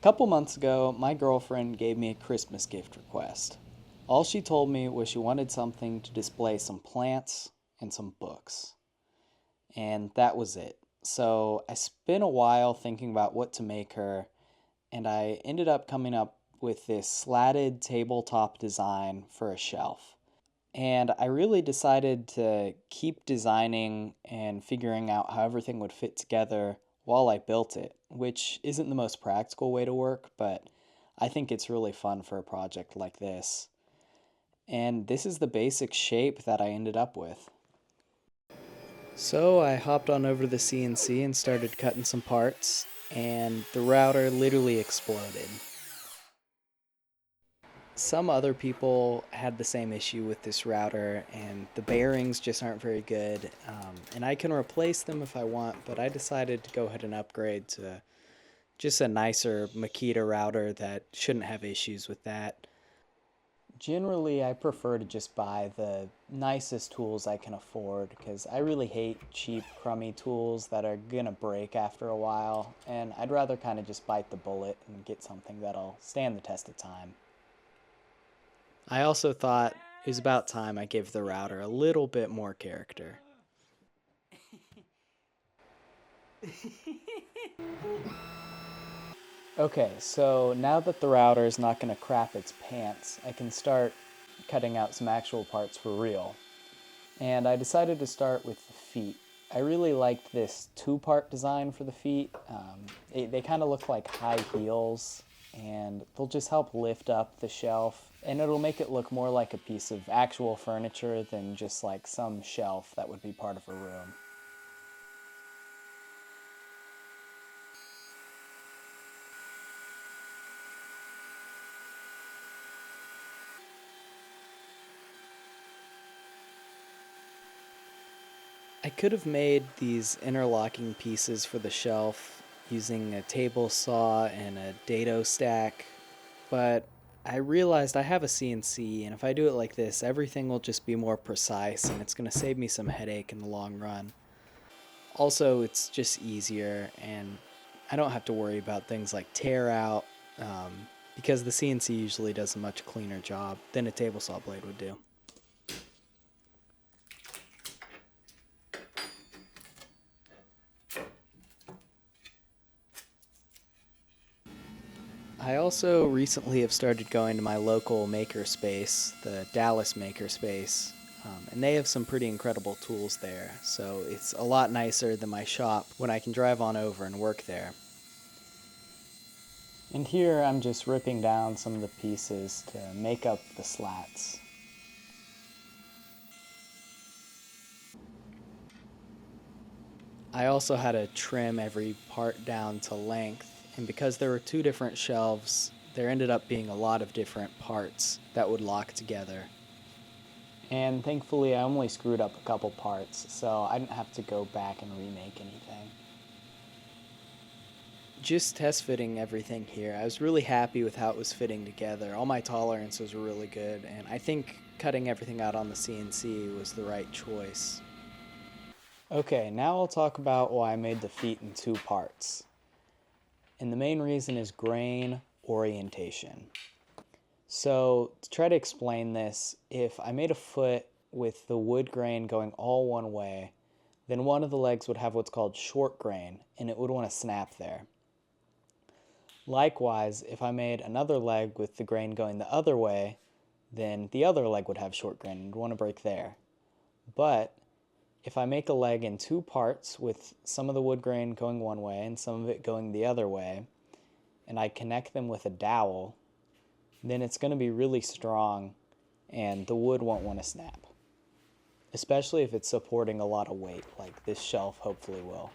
couple months ago, my girlfriend gave me a Christmas gift request. All she told me was she wanted something to display some plants and some books. And that was it. So I spent a while thinking about what to make her, and I ended up coming up with this slatted tabletop design for a shelf. And I really decided to keep designing and figuring out how everything would fit together while I built it, which isn't the most practical way to work, but I think it's really fun for a project like this. And this is the basic shape that I ended up with. So I hopped on over to the CNC and started cutting some parts, and the router literally exploded. Some other people had the same issue with this router, and the bearings just aren't very good. And I can replace them if I want, but I decided to go ahead and upgrade to just a nicer Makita router that shouldn't have issues with that. Generally, I prefer to just buy the nicest tools I can afford because I really hate cheap, crummy tools that are gonna break after a while, and I'd rather kind of just bite the bullet and get something that'll stand the test of time. I also thought it was about time I gave the router a little bit more character. Okay, so now that the router is not going to crap its pants, I can start cutting out some actual parts for real. And I decided to start with the feet. I really liked this two-part design for the feet. They kind of look like high heels, and they'll just help lift up the shelf, and it'll make it look more like a piece of actual furniture than just like some shelf that would be part of a room. I could have made these interlocking pieces for the shelf using a table saw and a dado stack, but I realized I have a CNC, and if I do it like this, everything will just be more precise, and it's going to save me some headache in the long run. Also, it's just easier, and I don't have to worry about things like tear out, because the CNC usually does a much cleaner job than a table saw blade would do. I also recently have started going to my local makerspace, the Dallas Makerspace, and they have some pretty incredible tools there, so it's a lot nicer than my shop when I can drive on over and work there. And here I'm just ripping down some of the pieces to make up the slats. I also had to trim every part down to length, and because there were two different shelves, there ended up being a lot of different parts that would lock together. And thankfully I only screwed up a couple parts, so I didn't have to go back and remake anything. Just test fitting everything here. I was really happy with how it was fitting together. All my tolerances were really good, and I think cutting everything out on the CNC was the right choice. Okay, now I'll talk about why I made the feet in two parts. And the main reason is grain orientation. So, to try to explain this, if I made a foot with the wood grain going all one way, then one of the legs would have what's called short grain, and it would want to snap there. Likewise, if I made another leg with the grain going the other way, then the other leg would have short grain and would want to break there. But if I make a leg in two parts with some of the wood grain going one way and some of it going the other way, and I connect them with a dowel, then it's going to be really strong and the wood won't want to snap. Especially if it's supporting a lot of weight, like this shelf hopefully will.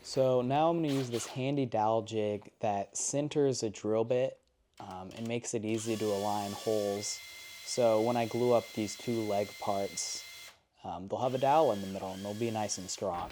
So now I'm going to use this handy dowel jig that centers a drill bit and makes it easy to align holes. So when I glue up these two leg parts, they'll have a dowel in the middle and they'll be nice and strong.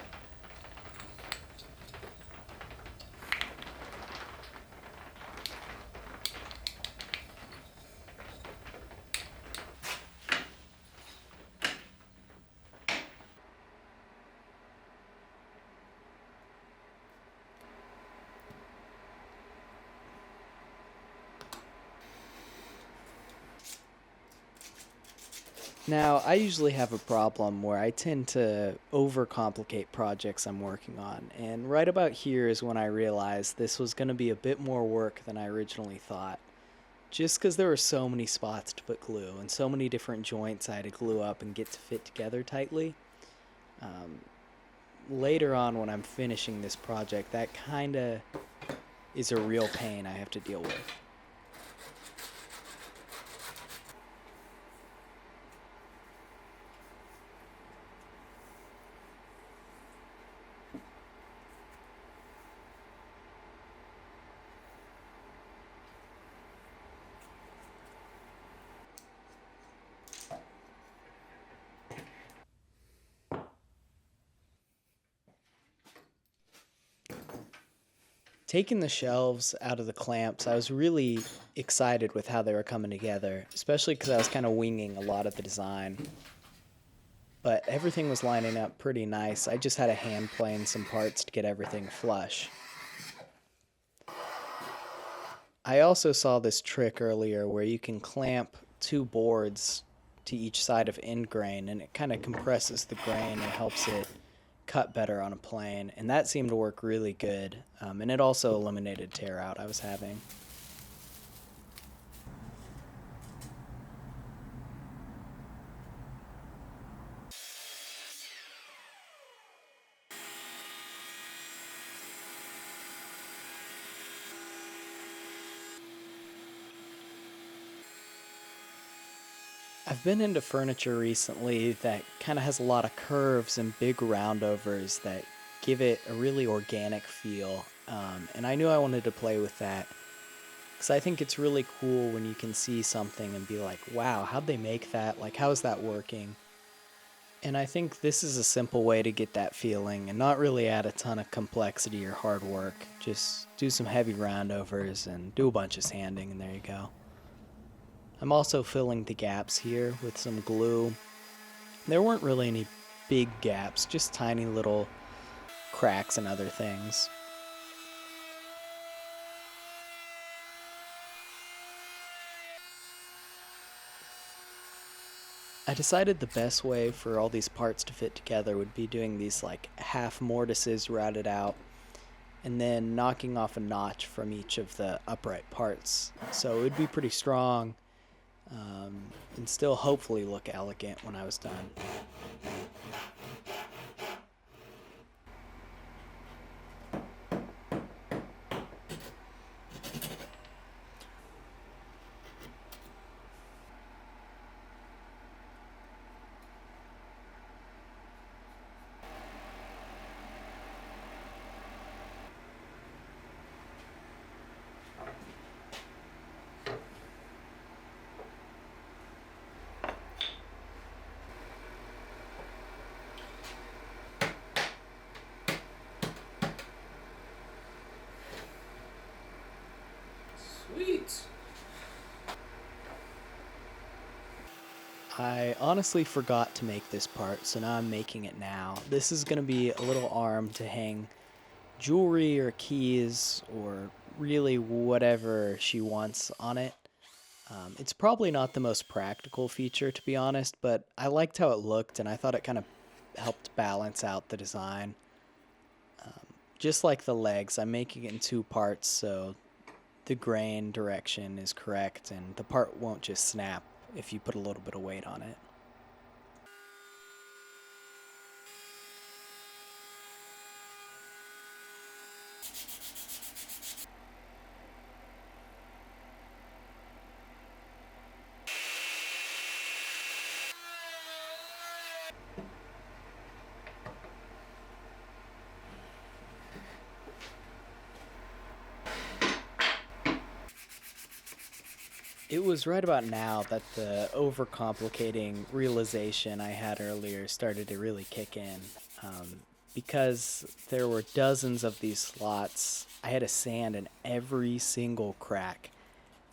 Now, I usually have a problem where I tend to overcomplicate projects I'm working on, and right about here is when I realized this was going to be a bit more work than I originally thought. Just because there were so many spots to put glue and so many different joints I had to glue up and get to fit together tightly. Um, Later on, when I'm finishing this project, that kind of is a real pain I have to deal with. Taking the shelves out of the clamps, I was really excited with how they were coming together, especially because I was kind of winging a lot of the design. But everything was lining up pretty nice. I just had a hand plane some parts to get everything flush. I also saw this trick earlier where you can clamp two boards to each side of end grain, and it kind of compresses the grain and helps it cut better on a plane, and that seemed to work really good. And it also eliminated tear out I was having. I've been into furniture recently that kind of has a lot of curves and big roundovers that give it a really organic feel. And I knew I wanted to play with that because I think it's really cool when you can see something and be like, wow, how'd they make that? Like, how is that working? And I think this is a simple way to get that feeling and not really add a ton of complexity or hard work. Just do some heavy roundovers and do a bunch of sanding, and there you go. I'm also filling the gaps here with some glue. There weren't really any big gaps, just tiny little cracks and other things. I decided the best way for all these parts to fit together would be doing these like half mortises routed out and then knocking off a notch from each of the upright parts. So it would be pretty strong, and still hopefully look elegant when I was done. Sweet. I honestly forgot to make this part, so now I'm making it now. This is going to be a little arm to hang jewelry or keys or really whatever she wants on it. It's probably not the most practical feature, to be honest, but I liked how it looked and I thought it kind of helped balance out the design. Just like the legs, I'm making it in two parts so the grain direction is correct and the part won't just snap if you put a little bit of weight on it. It was right about now that the overcomplicating realization I had earlier started to really kick in. Because there were dozens of these slots, I had to sand in every single crack.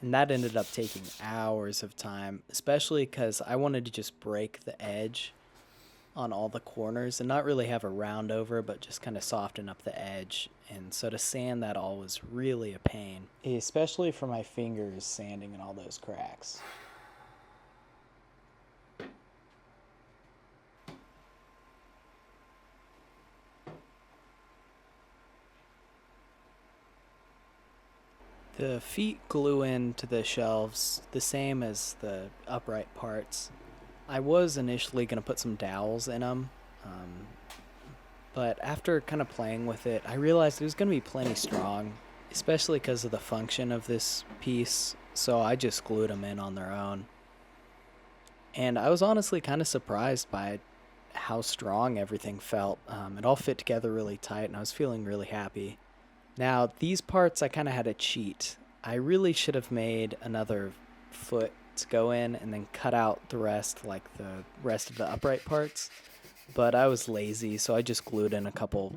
And that ended up taking hours of time, especially because I wanted to just break the edge on all the corners and not really have a round over, but just kind of soften up the edge. And so to sand that all was really a pain, especially for my fingers sanding in all those cracks. The feet glue into the shelves the same as the upright parts. I was initially going to put some dowels in them, um, but after kind of playing with it, I realized it was going to be plenty strong, especially because of the function of this piece, so I just glued them in on their own. And I was honestly kind of surprised by how strong everything felt. It all fit together really tight, and I was feeling really happy. Now, these parts I kind of had to cheat. I really should have made another foot to go in and then cut out the rest, like the rest of the upright parts. But I was lazy, so I just glued in a couple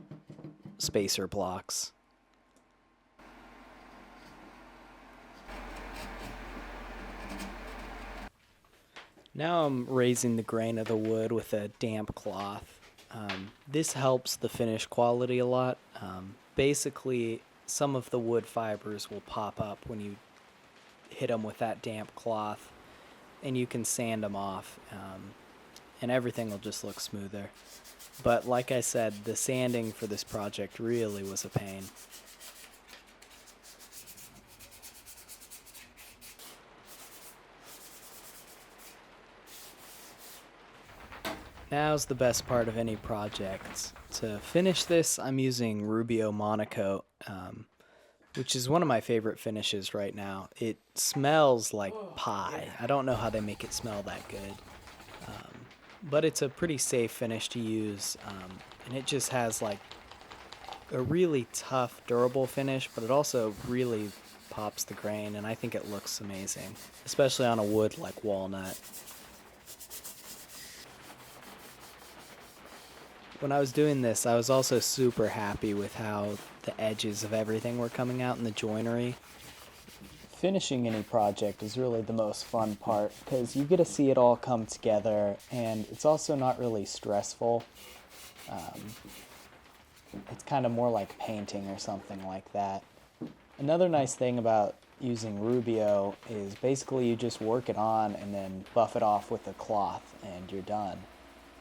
spacer blocks. Now I'm raising the grain of the wood with a damp cloth. This helps the finish quality a lot. Basically, some of the wood fibers will pop up when you hit them with that damp cloth, and you can sand them off, and everything will just look smoother. But like I said, the sanding for this project really was a pain. Now's the best part of any project. To finish this, I'm using Rubio Monocoat, which is one of my favorite finishes right now. It smells like pie. I don't know how they make it smell that good. But it's a pretty safe finish to use, and it just has like a really tough, durable finish, but it also really pops the grain, and I think it looks amazing, especially on a wood like walnut. When I was doing this, I was also super happy with how the edges of everything were coming out in the joinery. Finishing any project is really the most fun part because you get to see it all come together, and it's also not really stressful. Um, it's kind of more like painting or something like that. Another nice thing about using Rubio is basically you just work it on and then buff it off with a cloth and you're done.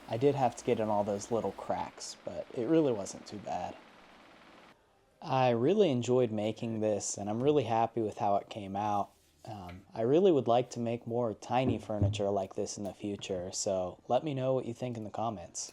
I did have to get in all those little cracks, but it really wasn't too bad. I really enjoyed making this, and I'm really happy with how it came out. I really would like to make more tiny furniture like this in the future, so let me know what you think in the comments.